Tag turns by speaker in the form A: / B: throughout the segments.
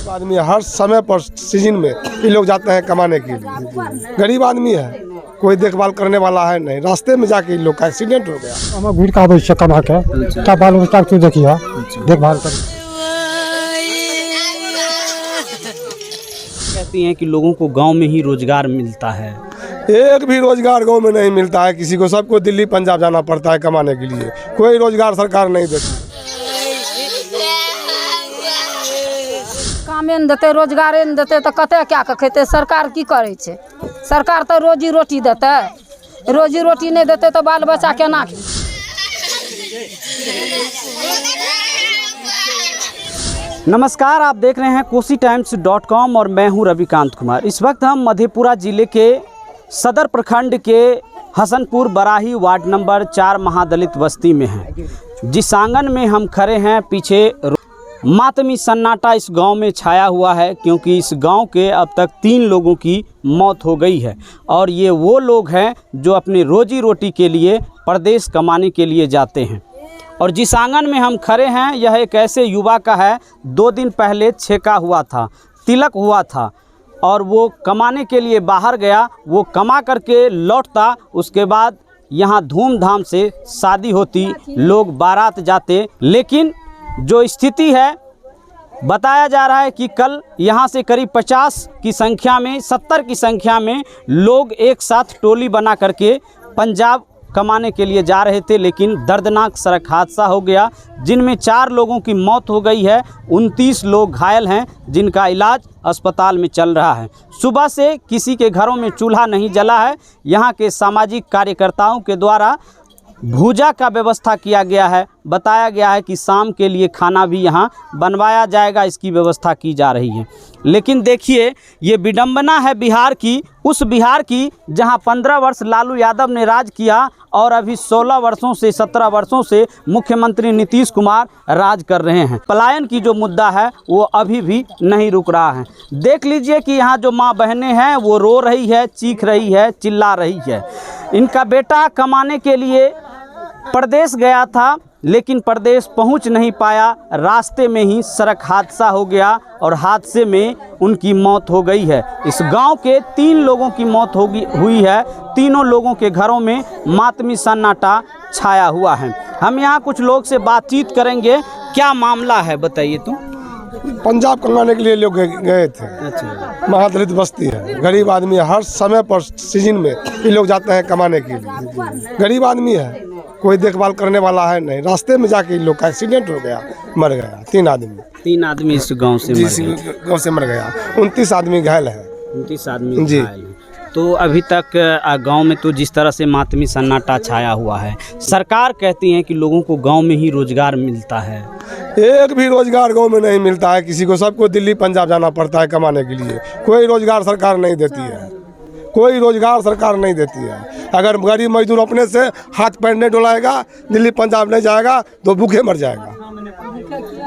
A: आदमी हर समय पर सीजन में ये लोग जाते हैं कमाने के लिए। गरीब आदमी है, कोई देखभाल करने वाला है नहीं, रास्ते में जाके इन लोग का एक्सीडेंट हो गया।
B: हम भीड़ का आवश्यक कमा के क्या बाल बच्चा तू देखिए देखभाल कर।
C: कहती हैं कि लोगों को गांव में ही रोजगार मिलता है।
A: एक भी रोजगार गांव में नहीं मिलता है किसी को, सबको दिल्ली पंजाब जाना पड़ता है कमाने के लिए। कोई रोजगार सरकार नहीं देती।
D: कामे नहीं देते, रोजगारे नहीं देते तो कते क्या खेते। सरकार की करे छे? सरकार तो रोजी रोटी देते, रोजी रोटी नहीं देते तो बाल बच्चा केना खेते?
C: नमस्कार, आप देख रहे हैं KosiTimes.com और मैं हूं रविकांत कुमार। इस वक्त हम मधेपुरा जिले के सदर प्रखंड के हसनपुर बराही वार्ड नंबर 4 महादलित बस्ती में हैं। जिस आंगन में हम खड़े हैं, पीछे मातमी सन्नाटा इस गांव में छाया हुआ है, क्योंकि इस गांव के अब तक 3 लोगों की मौत हो गई है। और ये वो लोग हैं जो अपने रोजी रोटी के लिए परदेश कमाने के लिए जाते हैं। और जिस आंगन में हम खड़े हैं, यह एक ऐसे युवा का है, 2 दिन पहले छेका हुआ था, तिलक हुआ था और वो कमाने के लिए बाहर गया। वो कमा करके लौटता, उसके बाद यहाँ धूमधाम से शादी होती, लोग बारात जाते। लेकिन जो स्थिति है, बताया जा रहा है कि कल यहाँ से करीब 50 की संख्या में, 70 की संख्या में लोग एक साथ टोली बना करके पंजाब कमाने के लिए जा रहे थे। लेकिन दर्दनाक सड़क हादसा हो गया, जिनमें 4 लोगों की मौत हो गई है, 29 लोग घायल हैं, जिनका इलाज अस्पताल में चल रहा है। सुबह से किसी के घरों में चूल्हा नहीं जला है। यहाँ के सामाजिक कार्यकर्ताओं के द्वारा भूजा का व्यवस्था किया गया है। बताया गया है कि शाम के लिए खाना भी यहाँ बनवाया जाएगा, इसकी व्यवस्था की जा रही है। लेकिन देखिए, ये विडंबना है बिहार की, उस बिहार की जहाँ 15 वर्ष लालू यादव ने राज किया और अभी 16 वर्षों से 17 वर्षों से मुख्यमंत्री नीतीश कुमार राज कर रहे हैं। पलायन की जो मुद्दा है वो अभी भी नहीं रुक रहा है। देख लीजिए कि यहाँ जो माँ बहनें हैं वो रो रही है, चीख रही है, चिल्ला रही है। इनका बेटा कमाने के लिए प्रदेश गया था, लेकिन प्रदेश पहुंच नहीं पाया। रास्ते में ही सड़क हादसा हो गया और हादसे में उनकी मौत हो गई है। इस गांव के 3 लोगों की मौत हुई है। तीनों लोगों के घरों में मातमी सन्नाटा छाया हुआ है। हम यहाँ कुछ लोग से बातचीत करेंगे। क्या मामला है बताइए। तुम
A: पंजाब कमाने के लिए लोग गए थे।
C: अच्छा,
A: महादलित बस्ती है, गरीब आदमी है, हर समय पर सीजन में ये लोग जाते हैं कमाने के लिए। गरीब आदमी है, कोई देखभाल करने वाला है नहीं, रास्ते में जाके इन लोग का एक्सीडेंट हो गया, मर गया। 3 आदमी
C: इस गांव से
A: मर गया। 29 आदमी घायल है।
C: 29 आदमी घायल हैं। तो अभी तक गांव में तो जिस तरह से मातमी सन्नाटा छाया हुआ है, सरकार कहती है कि लोगों को गांव में ही रोजगार मिलता है।
A: एक भी रोजगार गांव में नहीं मिलता है किसी को, सबको दिल्ली पंजाब जाना पड़ता है कमाने के लिए। कोई रोजगार सरकार नहीं देती है, कोई रोजगार सरकार नहीं देती है। अगर गरीब मजदूर अपने से हाथ पैर नहीं डुलाएगा, दिल्ली पंजाब नहीं जाएगा तो भूखे मर जाएगा।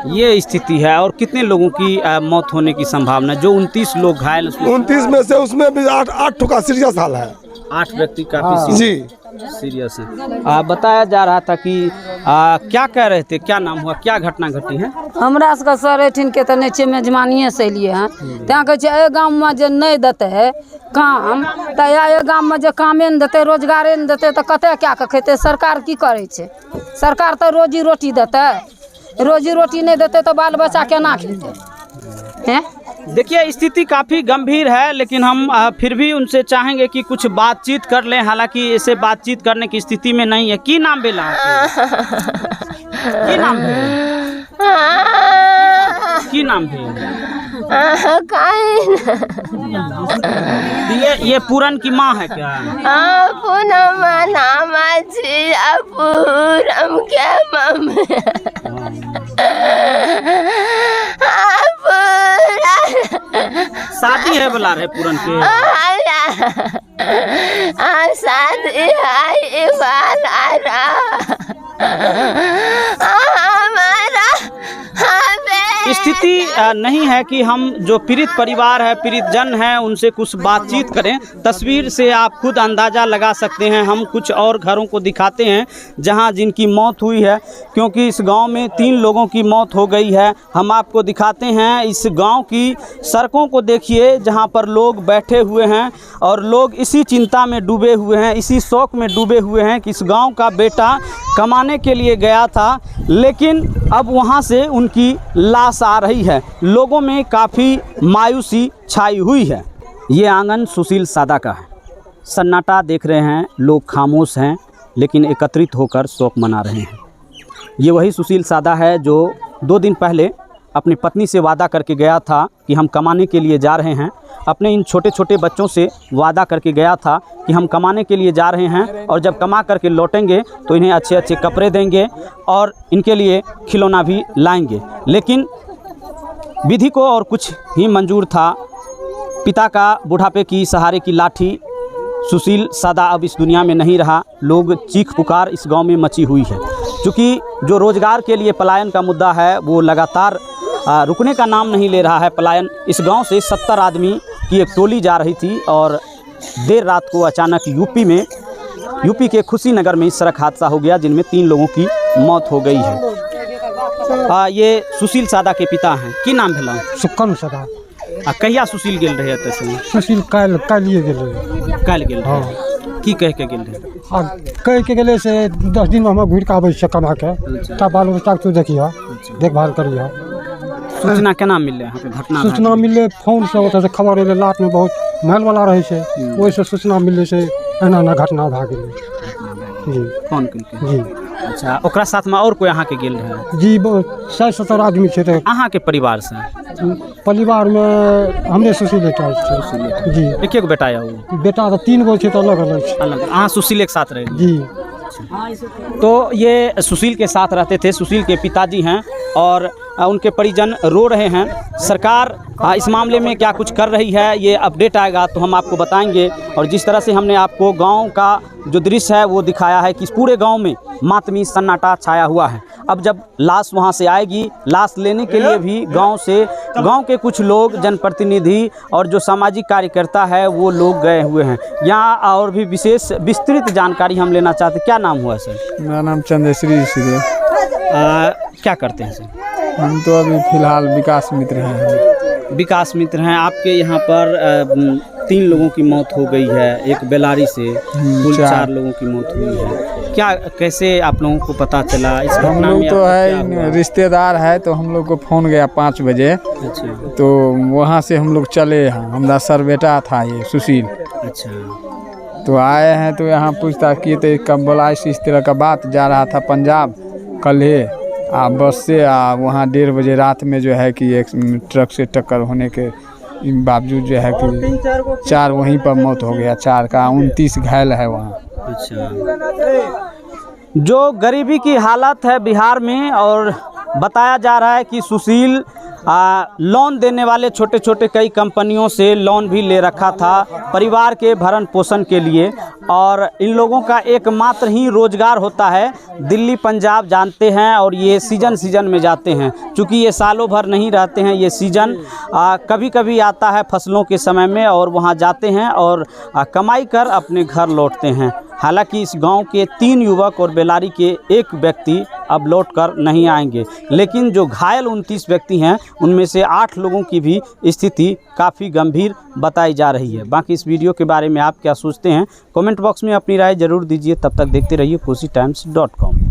C: ये स्थिति है। और कितने लोगों की मौत होने की संभावना? जो 29 लोग घायल,
A: 29 में से उसमें भी 8 का सीरियस हाल है।
C: 8 व्यक्ति काफी सीरियस है। बताया जा रहा था कि क्या कह रहे थे, क्या नाम हुआ, क्या घटना घटी है?
D: हमरा सबके सर एठिन के तो नीचे मेजमानिए से एलिए हैं। त्या कहे छै ए गांव में जे नहीं देते काम, तो ए गांव में जे कामे नहीं देते, रोजगारे नहीं देते तो कते क्या खेते। सरकार की करे छे? सरकार तो रोजी रोटी देते, रोजी रोटी नहीं देते तो बाल बच्चा केना खेते हैं?
C: देखिए, स्थिति काफ़ी गंभीर है, लेकिन हम फिर भी उनसे चाहेंगे कि कुछ बातचीत कर लें। हालांकि ऐसे बातचीत करने की स्थिति में नहीं है। की नाम बेला? की नाम की नाम ये पूरन की माँ है क्या? शादी है बुला रहे पूरन के?
E: शादी है।
C: स्थिति नहीं है कि हम जो पीड़ित परिवार है, पीड़ित जन हैं, उनसे कुछ बातचीत करें। तस्वीर से आप खुद अंदाज़ा लगा सकते हैं। हम कुछ और घरों को दिखाते हैं जहां जिनकी मौत हुई है, क्योंकि इस गांव में 3 लोगों की मौत हो गई है। हम आपको दिखाते हैं इस गांव की सड़कों को, देखिए जहां पर लोग बैठे हुए हैं और लोग इसी चिंता में डूबे हुए हैं, इसी शौक में डूबे हुए हैं कि इस गाँव का बेटा कमाने के लिए गया था, लेकिन अब वहाँ से उनकी लाश आ रही है। लोगों में काफ़ी मायूसी छाई हुई है। ये आंगन सुशील सादा का है। सन्नाटा देख रहे हैं, लोग खामोश हैं, लेकिन एकत्रित होकर शोक मना रहे हैं। ये वही सुशील सादा है जो 2 दिन पहले अपनी पत्नी से वादा करके गया था कि हम कमाने के लिए जा रहे हैं। अपने इन छोटे छोटे बच्चों से वादा करके गया था कि हम कमाने के लिए जा रहे हैं और जब कमा करके लौटेंगे तो इन्हें अच्छे अच्छे कपड़े देंगे और इनके लिए खिलौना भी लाएंगे। लेकिन विधि को और कुछ ही मंजूर था। पिता का बुढ़ापे की सहारे की लाठी सुशील सादा अब इस दुनिया में नहीं रहा। लोग चीख पुकार इस गांव में मची हुई है, क्योंकि जो रोज़गार के लिए पलायन का मुद्दा है वो लगातार रुकने का नाम नहीं ले रहा है। पलायन इस गांव से 70 आदमी की एक टोली जा रही थी और देर रात को अचानक यूपी के खुशीनगर में सड़क हादसा हो गया, जिनमें 3 लोगों की मौत हो गई है। ये सुशील सादा के पिता हैं। की नाम भेल?
B: सुक्कन सदा।
C: कहिया सुशील गेल रहे एतऽ?
B: सुशील काल्हिए गेल रहे।
C: काल्हि गेल रहे? की कह के गेल रहे?
B: कह के गेले से 10 दिन में हम घुरि के आबै छियै कमा के, तब बाल बच्चा तू देखिए, देखभाल करिए।
C: सूचना केना मिलले? यहाँ पे घटना
B: सूचना मिलले फोन से, ओतऽ से खबर एलै। लाट में बहुत महल वाला रहे छै, ओहिसँ सूचना मिलले से एना एना घटना भए गेलै। जी
C: फोन केलकै?
B: जी।
C: अच्छा, ओकरा साथ में और कोई अहाँ के गेल रहे?
B: जी 60-70 आदमी छै। तऽ
C: अहाँ के परिवार से?
B: परिवार में हमरे सुशील बेटा छै। जी।
C: एक बेटा है वो?
B: बेटा तो 3 गो छै, तो अलग अलग छै।
C: अलग? अहाँ सुशील के साथ रहे?
B: जी।
C: तो ये सुशील के साथ रहते थे। सुशील के पिताजी हैं और उनके परिजन रो रहे हैं। सरकार इस मामले में क्या कुछ कर रही है, ये अपडेट आएगा तो हम आपको बताएंगे। और जिस तरह से हमने आपको गांव का जो दृश्य है वो दिखाया है कि इस पूरे गांव में मातमी सन्नाटा छाया हुआ है। अब जब लाश वहां से आएगी, लाश लेने के लिए भी गांव के कुछ लोग, जनप्रतिनिधि और जो सामाजिक कार्यकर्ता है वो लोग गए हुए हैं। यहाँ और भी विशेष विस्तृत जानकारी हम लेना चाहते। क्या नाम हुआ सर?
F: मेरा नाम चंद्रश्री सिद्धू।
C: क्या करते हैं सर?
F: हम तो अभी फ़िलहाल विकास मित्र हैं।
C: विकास मित्र हैं। आपके यहाँ पर 3 लोगों की मौत हो गई है, एक बेलारी से कुल 4 लोगों की मौत हुई है। क्या, कैसे आप लोगों को पता चला इस घटना में?
F: हम लोग तो है रिश्तेदार है, तो हम लोग को फ़ोन गया 5 बजे।
C: अच्छा।
F: तो वहाँ से हम लोग चले हैं। हमारा सर बेटा था ये सुशील।
C: अच्छा।
F: तो आए हैं तो यहाँ पूछताछ किए तो कब बोला इस तरह का बात, जा रहा था पंजाब कल बस से वहाँ 1:30 बजे रात में जो है कि एक ट्रक से टक्कर होने के बावजूद जो है कि 4 वहीं पर मौत हो गया। 4 का 29 घायल है वहाँ।
C: अच्छा। जो गरीबी की हालत है बिहार में, और बताया जा रहा है कि सुशील लोन देने वाले छोटे छोटे कई कंपनियों से लोन भी ले रखा था परिवार के भरण पोषण के लिए, और इन लोगों का एकमात्र ही रोजगार होता है दिल्ली पंजाब जानते हैं, और ये सीजन में जाते हैं। चूँकि ये सालों भर नहीं रहते हैं, ये सीजन कभी कभी आता है फसलों के समय में, और वहाँ जाते हैं और कमाई कर अपने घर लौटते हैं। हालांकि इस गांव के 3 युवक और बेलारी के 1 व्यक्ति अब लौट कर नहीं आएंगे, लेकिन जो घायल 29 व्यक्ति हैं उनमें से 8 लोगों की भी स्थिति काफ़ी गंभीर बताई जा रही है। बाकी इस वीडियो के बारे में आप क्या सोचते हैं, कमेंट बॉक्स में अपनी राय ज़रूर दीजिए। तब तक देखते रहिए KosiTimes.com।